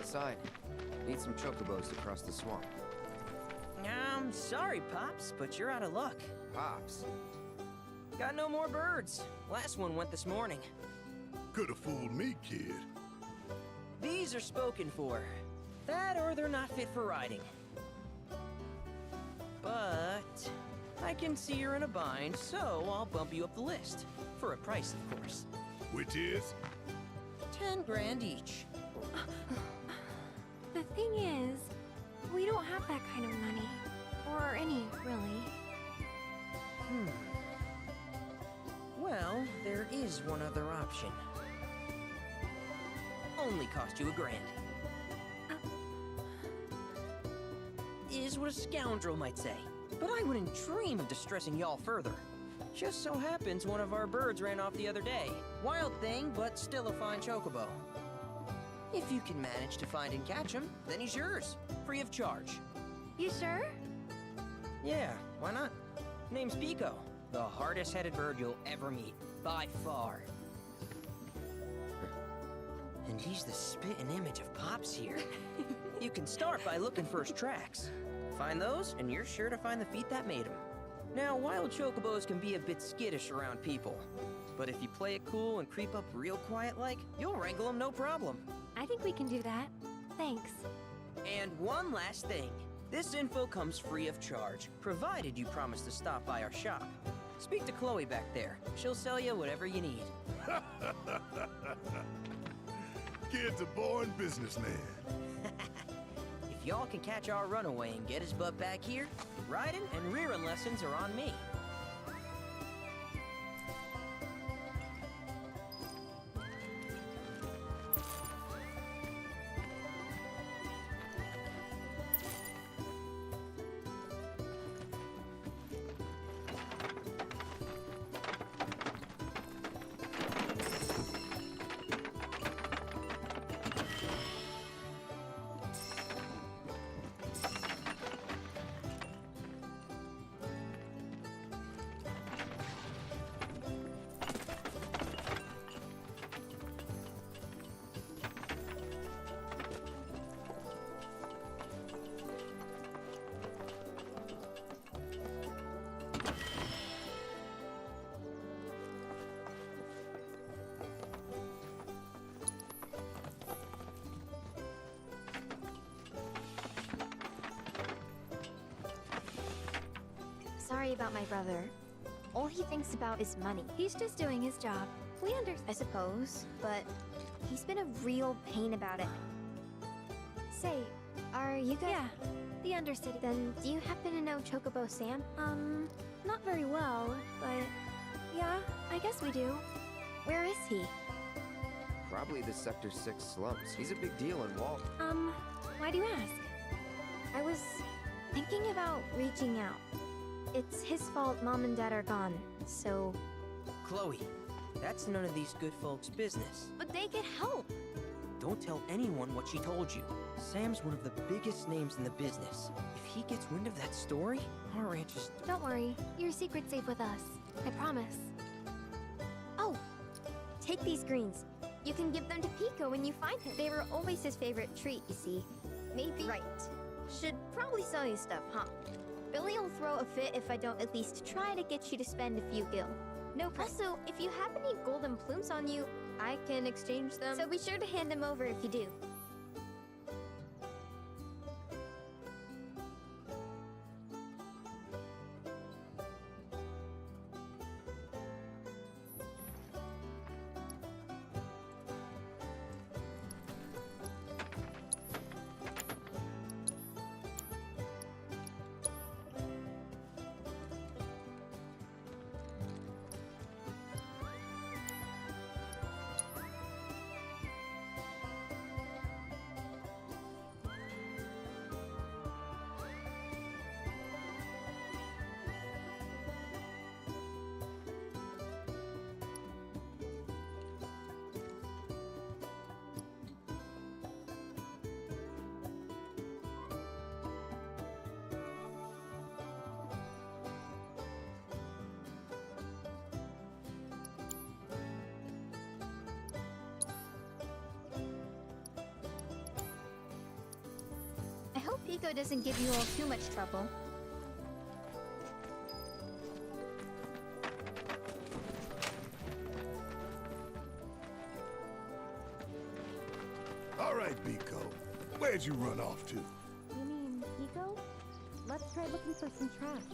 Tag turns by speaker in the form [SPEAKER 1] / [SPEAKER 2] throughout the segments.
[SPEAKER 1] outside. Need some chocobos to cross the swamp.
[SPEAKER 2] I'm sorry, Pops, but you're out of luck.
[SPEAKER 1] Pops.
[SPEAKER 2] Got no more birds. Last one went this morning.
[SPEAKER 3] Could've fooled me, kid.
[SPEAKER 2] These are spoken for. That or they're not fit for riding. But I can see you're in a bind, so I'll bump you up the list. For a price, of course.
[SPEAKER 3] Which is?
[SPEAKER 2] 10 grand each.
[SPEAKER 4] The thing is, we don't have that kind of money. Or any, really.
[SPEAKER 2] Well, there is one other option. Only cost you $1 grand. Is what a scoundrel might say. But I wouldn't dream of distressing y'all further. Just so happens one of our birds ran off the other day. Wild thing, but still a fine chocobo. If you can manage to find and catch him, then he's yours. Free of charge.
[SPEAKER 4] You sure?
[SPEAKER 2] Yeah, why not? Name's Pico. The hardest-headed bird you'll ever meet. By far. And he's the spitting image of Pops here. You can start by looking for his tracks. Find those, and you're sure to find the feet that made him. Now, wild chocobos can be a bit skittish around people. But if you play it cool and creep up real quiet-like, you'll wrangle them no problem.
[SPEAKER 4] I think we can do that. Thanks.
[SPEAKER 2] And one last thing. This info comes free of charge, provided you promise to stop by our shop. Speak to Chloe back there. She'll sell you whatever you need.
[SPEAKER 3] Kid's a born businessman.
[SPEAKER 2] If y'all can catch our runaway and get his butt back here, riding and rearing lessons are on me.
[SPEAKER 4] Sorry about my brother. All he thinks about is money. He's just doing his job. We understand, I suppose, but he's been a real pain about it. Say, are you guys— Yeah, the Undercity. Then, do you happen to know Chocobo Sam? Not very well, but yeah, I guess we do. Where is he?
[SPEAKER 1] Probably the Sector 6 slums. He's a big deal in Walt.
[SPEAKER 4] Why do you ask? I was thinking about reaching out. It's his fault Mom and Dad are gone, so...
[SPEAKER 2] Chloe, that's none of these good folks' business.
[SPEAKER 4] But they could help!
[SPEAKER 2] Don't tell anyone what she told you. Sam's one of the biggest names in the business. If he gets wind of that story, our ranch is...
[SPEAKER 4] Don't worry, your secret's safe with us. I promise. Oh! Take these greens. You can give them to Pico when you find him. They were always his favorite treat, you see. Maybe... Right. Should probably sell you stuff, huh? Billy'll throw a fit if I don't at least try to get you to spend a few gil. No problem. Also, if you have any golden plumes on you, I can exchange them. So be sure to hand them over if you do. Pico doesn't give you all too much trouble.
[SPEAKER 3] All right, Pico. Where'd you run off to?
[SPEAKER 5] You mean Pico? Let's try looking for some tracks.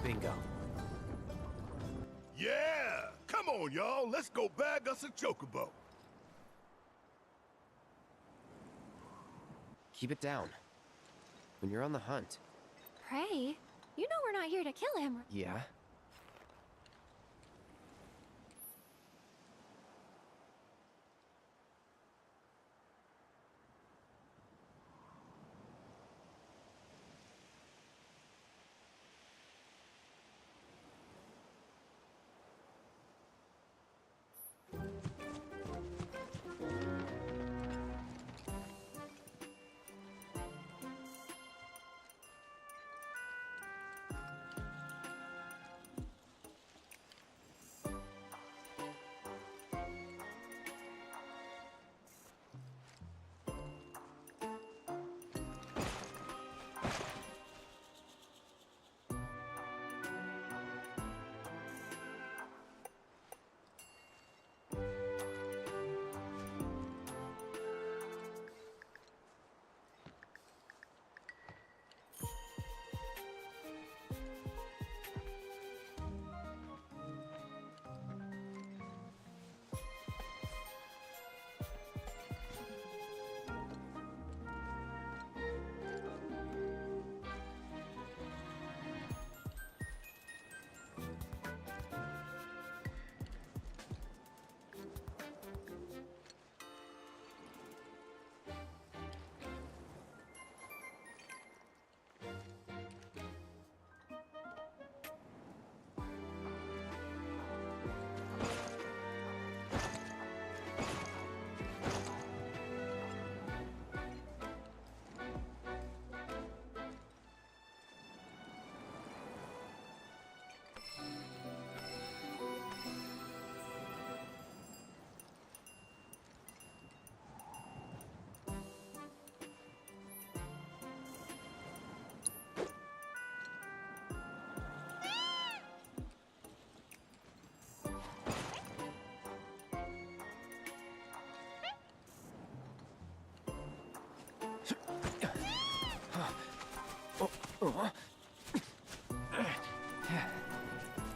[SPEAKER 6] Bingo.
[SPEAKER 3] Yeah! Come on, y'all. Let's go bag us a chocobo.
[SPEAKER 1] Keep it down. When you're on the hunt.
[SPEAKER 4] Pray? You know we're not here to kill him.
[SPEAKER 1] Yeah?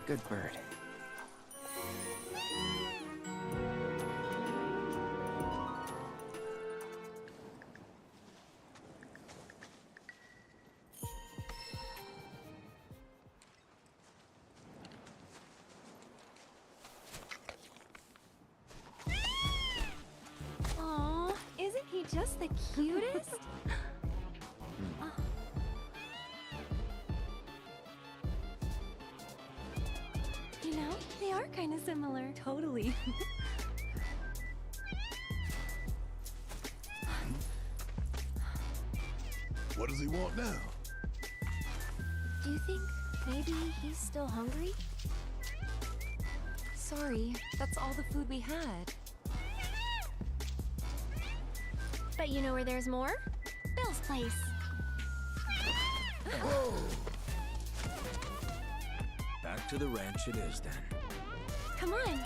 [SPEAKER 1] Good bird.
[SPEAKER 5] Aw, isn't he just the cutest? You know, they are kind of similar. Totally.
[SPEAKER 3] What does he want now?
[SPEAKER 4] Do you think maybe he's still hungry?
[SPEAKER 5] Sorry, that's all the food we had.
[SPEAKER 4] But you know where there's more? Bill's place.
[SPEAKER 3] Whoa!
[SPEAKER 6] Back to the ranch it is then.
[SPEAKER 4] Come on.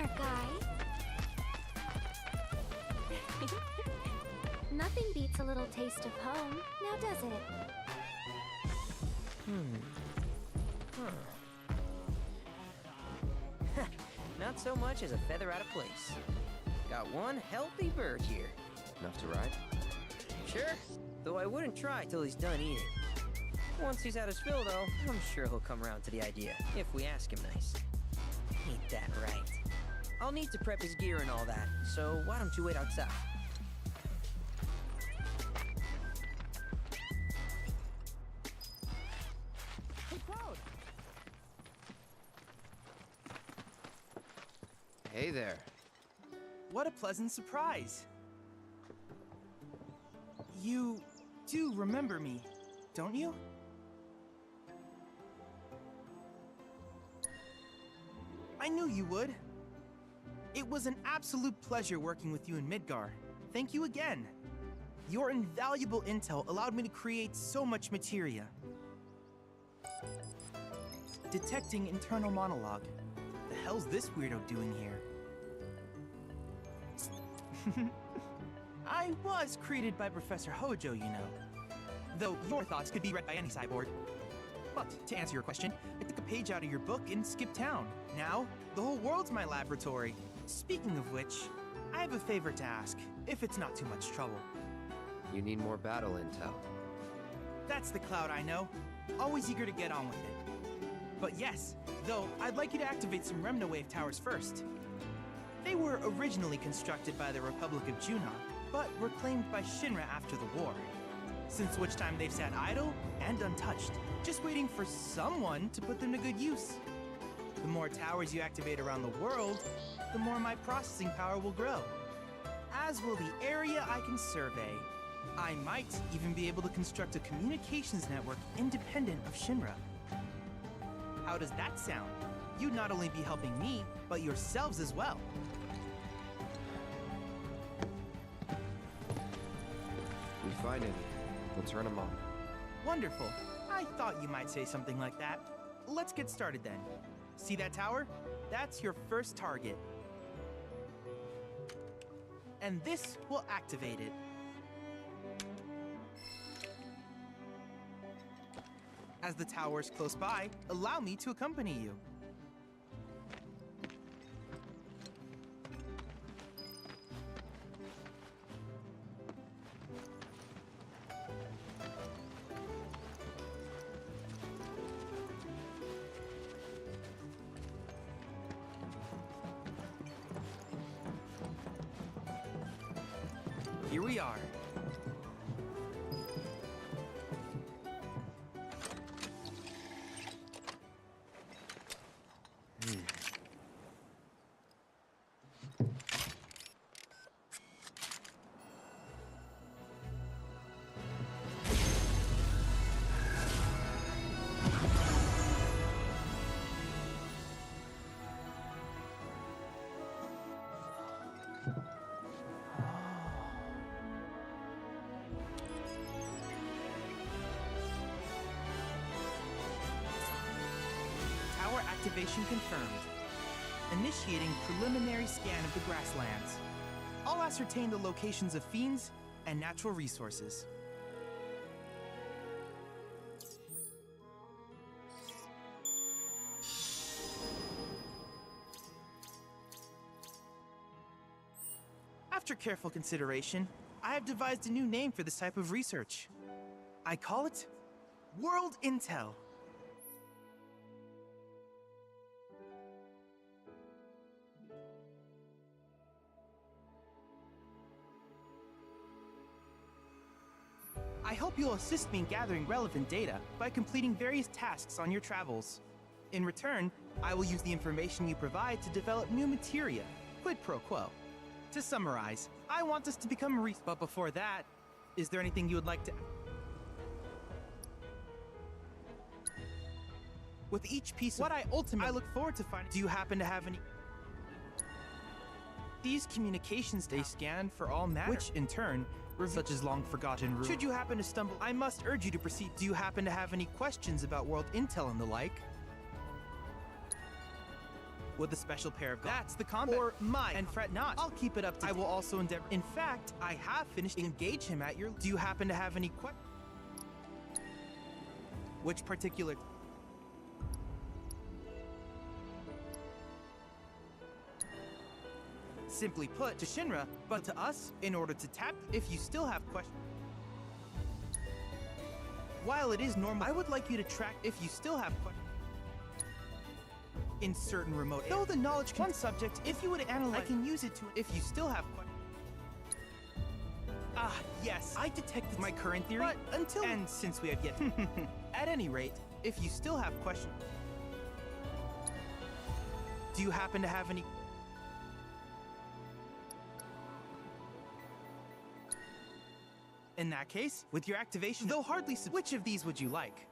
[SPEAKER 4] there, guy. Nothing beats a little taste of home, now does it?
[SPEAKER 2] Not so much as a feather out of place. Got one healthy bird here.
[SPEAKER 1] Enough to ride?
[SPEAKER 2] Sure, though I wouldn't try till he's done eating. Once he's had his fill, though, I'm sure he'll come around to the idea, if we ask him nice. Ain't that right? I'll need to prep his gear and all that, so why don't you wait outside?
[SPEAKER 5] Hey, Cloud!
[SPEAKER 1] Hey there.
[SPEAKER 7] What a pleasant surprise! You do remember me, don't you? I knew you would. It was an absolute pleasure working with you in Midgar. Thank you again. Your invaluable intel allowed me to create so much materia. Detecting internal monologue. The hell's this weirdo doing here? I was created by Professor Hojo, you know. Though your thoughts could be read by any cyborg. But to answer your question, I took a page out of your book and skipped town. Now, the whole world's my laboratory. Speaking of which, I have a favor to ask, if it's not too much trouble.
[SPEAKER 1] You need more battle intel.
[SPEAKER 7] That's the Cloud I know. Always eager to get on with it. But yes, though, I'd like you to activate some Remnawave towers first. They were originally constructed by the Republic of Junon, but were claimed by Shinra after the war. Since which time they've sat idle and untouched, just waiting for someone to put them to good use. The more towers you activate around the world, the more my processing power will grow. As will the area I can survey. I might even be able to construct a communications network independent of Shinra. How does that sound? You'd not only be helping me, but yourselves as well.
[SPEAKER 1] We find any, we'll turn them on.
[SPEAKER 7] Wonderful. I thought you might say something like that. Let's get started then. See that tower? That's your first target. And this will activate it. As the tower is close by, allow me to accompany you. Here we are. Tower activation confirmed. Initiating preliminary scan of the grasslands. I'll ascertain the locations of fiends and natural resources. After careful consideration, I have devised a new name for this type of research. I call it World Intel. I hope you'll assist me in gathering relevant data by completing various tasks on your travels. In return, I will use the information you provide to develop new materia, quid pro quo. To summarize, I want us to become but before that, is there anything you would like to... With each piece of what I look forward to finding... Do you happen to have any... These communications they scan for all matter, which in turn, such as long-forgotten rules. Should you happen to stumble, I must urge you to proceed. Do you happen to have any questions about world intel and the like? with a special pair of glasses. That's the combat. Or mine. And fret not. I'll keep it up to I will also endeavor. In fact, I have finished engage him at your... Do you happen to have any questions? Which particular... Simply put, to Shinra, but to us, in order to tap, if you still have questions. While it is normal, I would like you to track if you still have questions. In certain remote areas. Though the knowledge one subject, if you would analyze, I can use it to if you still have questions. Ah, yes, I detected my current theory, but until and since we have yet at any rate, if you still have questions. Do you happen to have any... In that case, with your activation, though hardly which of these would you like?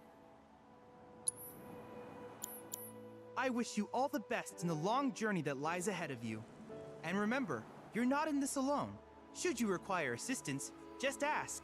[SPEAKER 7] I wish you all the best in the long journey that lies ahead of you. And remember, you're not in this alone. Should you require assistance, just ask.